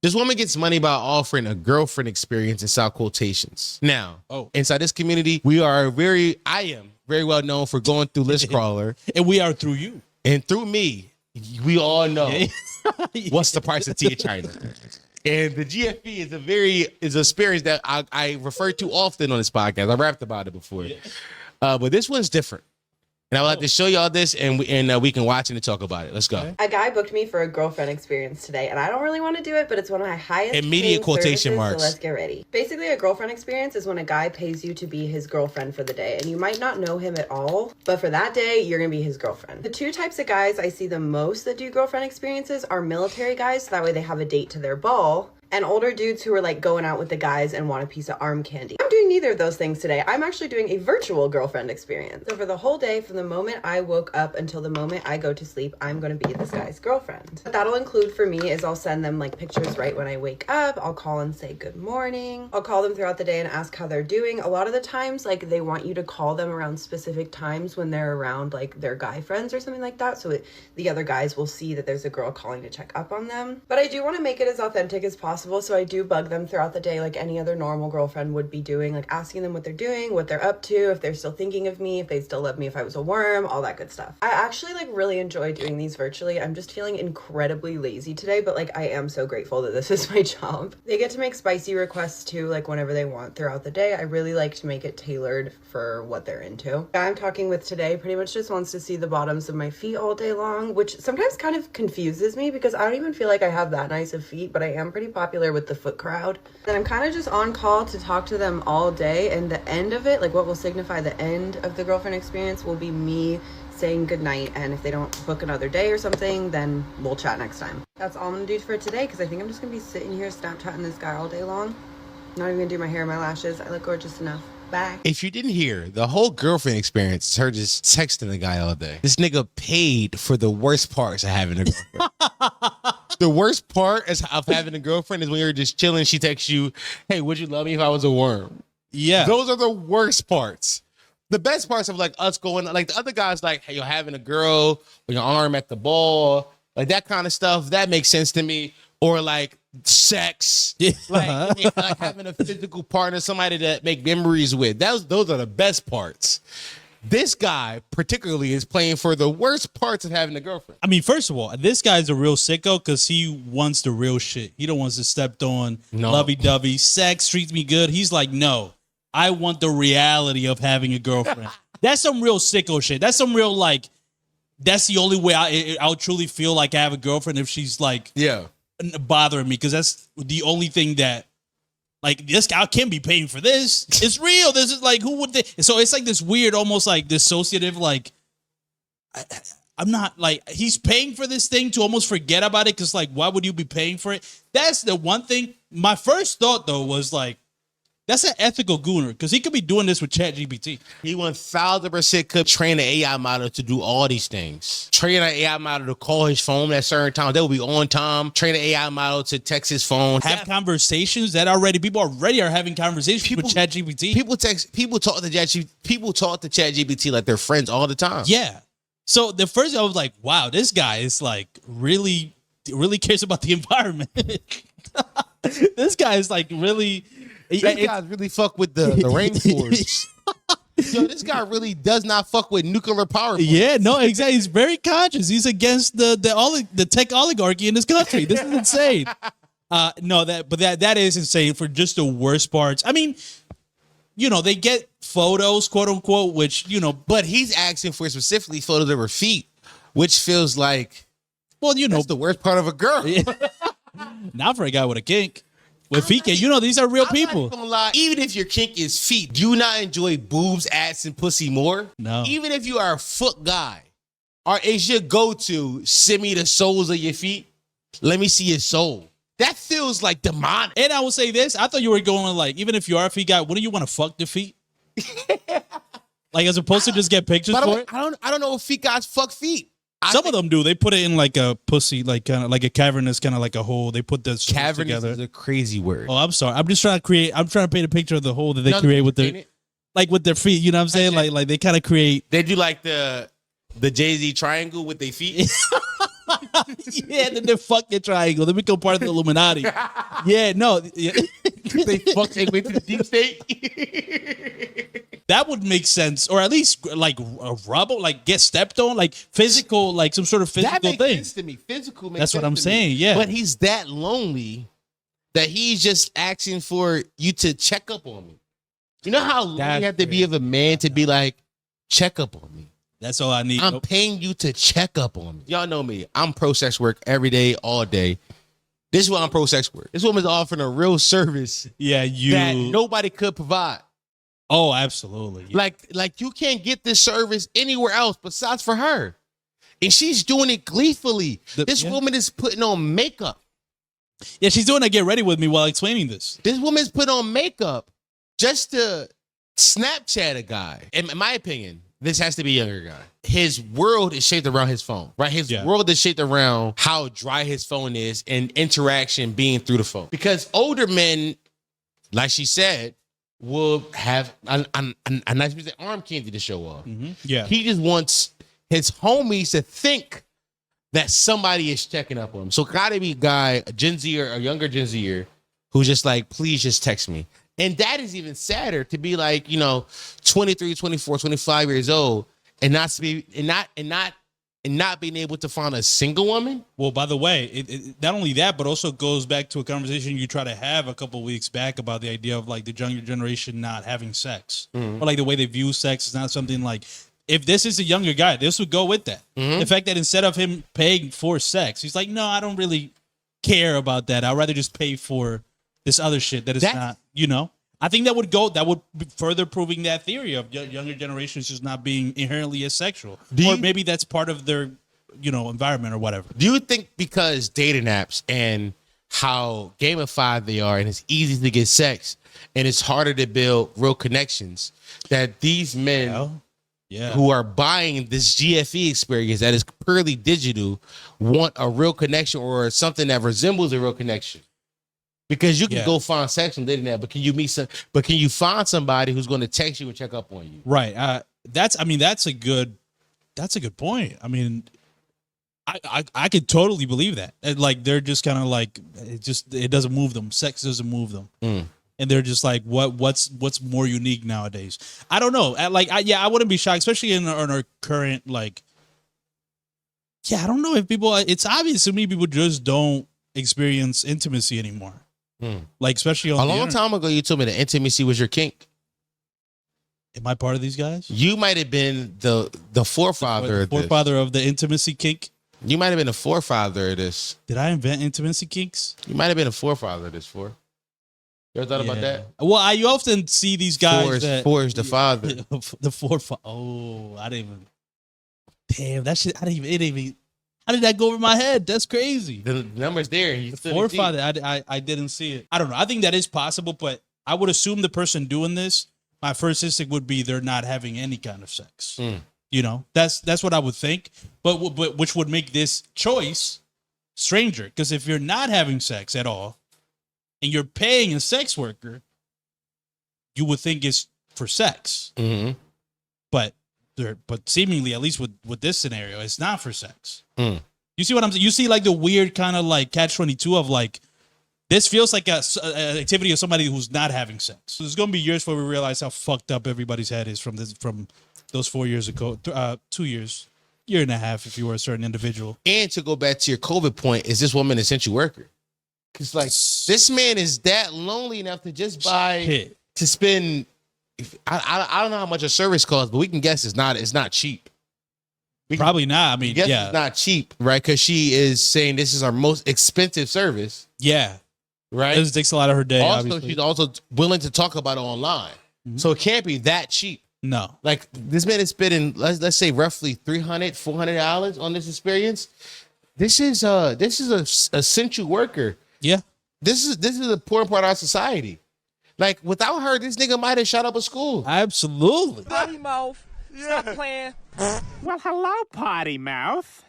This woman gets money by offering a girlfriend experience inside quotations. Now, inside this community, I am very well known for going through List Crawler. And we are through you. And through me, we all know what's the price of tea in China. And the GFP is an experience that I refer to often on this podcast. I rapped about it before. But this one's different. And I would like to show y'all this, and we can watch it and talk about it. Let's go. A guy booked me for a girlfriend experience today, and I don't really want to do it, but it's one of my highest immediate quotation marks. So let's get ready. Basically, a girlfriend experience is when a guy pays you to be his girlfriend for the day, and you might not know him at all, but for that day, you're gonna be his girlfriend. The two types of guys I see the most that do girlfriend experiences are military guys, so that way they have a date to their ball, and older dudes who are like going out with the guys and want a piece of arm candy. I'm doing neither of those things today. I'm actually doing a virtual girlfriend experience. So for the whole day, from the moment I woke up until the moment I go to sleep, I'm gonna be this guy's girlfriend. What that'll include for me is I'll send them like pictures right when I wake up. I'll call and say good morning. I'll call them throughout the day and ask how they're doing. A lot of the times, like they want you to call them around specific times when they're around like their guy friends or something like that. So the other guys will see that there's a girl calling to check up on them. But I do want to make it as authentic as possible. So I do bug them throughout the day like any other normal girlfriend would be doing, like asking them what they're doing, what they're up to, if they're still thinking of me, if they still love me if I was a worm, all that good stuff. I actually like really enjoy doing these virtually. I'm just feeling incredibly lazy today, but like I am so grateful that this is my job. They get to make spicy requests too, like whenever they want throughout the day. I really like to make it tailored for what they're into. The guy I'm talking with today pretty much just wants to see the bottoms of my feet all day long, which sometimes kind of confuses me because I don't even feel like I have that nice of feet, but I am pretty popular with the foot crowd. And I'm kind of just on call to talk to them all day, and the end of it, like what will signify the end of the girlfriend experience, will be me saying goodnight, and if they don't book another day or something, then we'll chat next time. That's all I'm gonna do for today, because I think I'm just gonna be sitting here Snapchatting this guy all day long. I'm not even gonna do my hair and my lashes. I look gorgeous enough. Bye. If you didn't hear, the whole girlfriend experience is her just texting the guy all day. This nigga paid for the worst parts of having a girlfriend. The worst part of having a girlfriend is when you're just chilling. She texts you, hey, would you love me if I was a worm? Yeah. Those are the worst parts. The best parts of like us going, like the other guys, like, hey, you're having a girl with your arm at the ball, like that kind of stuff. That makes sense to me. Or like sex, like having a physical partner, somebody to make memories with. Those are the best parts. This guy particularly is playing for the worst parts of having a girlfriend. I mean, first of all, this guy's a real sicko because he wants the real shit. He don't want to step on lovey-dovey, sex, treats me good. He's like, no, I want the reality of having a girlfriend. That's some real sicko shit. That's some real like, that's the only way I'll truly feel like I have a girlfriend if she's like, bothering me, because that's the only thing that like this guy can't be paying for this. It's real. This is like, who would they? So it's like this weird, almost like dissociative, like I'm not like he's paying for this thing to almost forget about it. Cause like, why would you be paying for it? That's the one thing. My first thought though was like, that's an ethical gooner because he could be doing this with ChatGPT. He 1000% could train an AI model to do all these things. Train an AI model to call his phone at certain times. They will be on time. Train an AI model to text his phone. Have conversations that people already are having conversations with ChatGPT. People talk to ChatGPT like they're friends all the time. Yeah. So the first I was like, wow, this guy is like really cares about the environment. This guy is like really. This guy really fuck with the rainforest. Yo, this guy really does not fuck with nuclear power plants. Yeah, no, exactly. He's very conscious. He's against the tech oligarchy in this country. This is insane. That is insane for just the worst parts. I mean, you know, they get photos, quote unquote, which, you know, but he's asking for specifically photos of her feet, which feels like, well, you know, that's the worst part of a girl. Not for a guy with a kink. With feet, you know, these are real people. I'm not gonna lie. Even if your kink is feet, do you not enjoy boobs, ass, and pussy more? No. Even if you are a foot guy, or is your go-to, send me the soles of your feet? Let me see your soul. That feels like demonic. And I will say this. I thought you were going like, even if you are a feet guy, wouldn't you want to fuck the feet? Like as opposed to just get pictures for it? I don't know if feet guys fuck feet. Some of them do. They put it in like a pussy, like kind of like a cavernous, kind of like a hole. They put the cavernous together. Is a crazy word. Oh, I'm sorry. I'm just trying to paint a picture of the hole that they create with their, like with their feet. You know what I'm saying? Like they kind of create. They do like the Jay-Z triangle with their feet. Yeah, then they fuck their triangle. They become part of the Illuminati. Yeah, no. Yeah. They fuck their way to the deep state. That would make sense, or at least like a rubble, like get stepped on, like physical, like some sort of That physical makes thing. sense to me. Physical makes That's sense what I'm to me. saying, yeah. But he's that lonely that he's just asking for you to check up on me. You know how lonely That's you have to be of a man to be like, check up on me. That's all I need. I'm paying you to check up on me. Y'all know me. I'm pro sex work every day, all day. This is why I'm pro sex work. This woman's offering a real service Yeah, you. that nobody could provide. Oh, absolutely. Yeah. Like you can't get this service anywhere else besides for her. And she's doing it gleefully. This woman is putting on makeup. Yeah, she's doing a get ready with me while explaining this. This woman's put on makeup just to Snapchat a guy. In my opinion, this has to be a younger guy. His world is shaped around his phone, right? His world is shaped around how dry his phone is and interaction being through the phone. Because older men, like she said, will have a nice piece of arm candy to show off. Yeah. He just wants his homies to think that somebody is checking up on him. So gotta be a guy, a Gen Z or a younger Gen Zer, who's just like, please just text me. And that is even sadder to be like, 23, 24, 25 years old and not being able to find a single woman. Well, by the way, it not only that, but also goes back to a conversation you try to have a couple of weeks back about the idea of like the younger generation not having sex, or like the way they view sex is not something like. If this is a younger guy, this would go with that. The fact that instead of him paying for sex, he's like, no, I don't really care about that. I'd rather just pay for this other shit that is not, I think that would be further proving that theory of younger generations just not being inherently as sexual. Or maybe that's part of their, environment or whatever. Do you think because dating apps and how gamified they are and it's easy to get sex and it's harder to build real connections that these men who are buying this GFE experience that is purely digital want a real connection or something that resembles a real connection? Because you can go find sex on dating app, but can you find somebody who's going to text you and check up on you? Right. That's a good point. I mean, I could totally believe that. And like they're just kind of like it doesn't move them. Sex doesn't move them. And they're just like, what's more unique nowadays? I don't know. I wouldn't be shocked, especially in our current like. Yeah, I don't know if people. It's obvious to me people just don't experience intimacy anymore. Like especially on a long time ago, you told me that intimacy was your kink. Am I part of these guys? You might have been the forefather of the intimacy kink. You might have been a forefather of this. Did I invent intimacy kinks? You might have been a forefather of this. You ever thought about that? Well, you often see these guys Forrest the father. The forefather. Oh, I didn't even. Damn, that shit. It didn't even. How did that go over my head? That's crazy. The number's there. You the forefather, I didn't see it. I don't know. I think that is possible, but I would assume the person doing this, my first instinct would be they're not having any kind of sex. That's what I would think. But which would make this choice stranger. Because if you're not having sex at all and you're paying a sex worker, you would think it's for sex. But seemingly, at least with this scenario, it's not for sex. You see what I'm saying? You see like the weird kind of like catch-22 of like, this feels like an activity of somebody who's not having sex. So there's going to be years before we realize how fucked up everybody's head is from those 4 years ago, 2 years, year and a half if you were a certain individual. And to go back to your COVID point, is this woman an essential worker? Because like this man is that lonely enough to just buy to spend. I don't know how much a service costs, but we can guess it's not cheap. Probably not. I mean, it's not cheap, right? Because she is saying this is our most expensive service. Yeah. Right? It takes a lot of her day. Also, obviously. she's also willing to talk about it online. So it can't be that cheap. No. Like this man is spending, let's say roughly $300, $400 on this experience. This is a essential worker. Yeah. This is an important part of our society. Like without her, this nigga might have shot up a school. Absolutely. Potty mouth. Stop playing. Well, hello, potty mouth.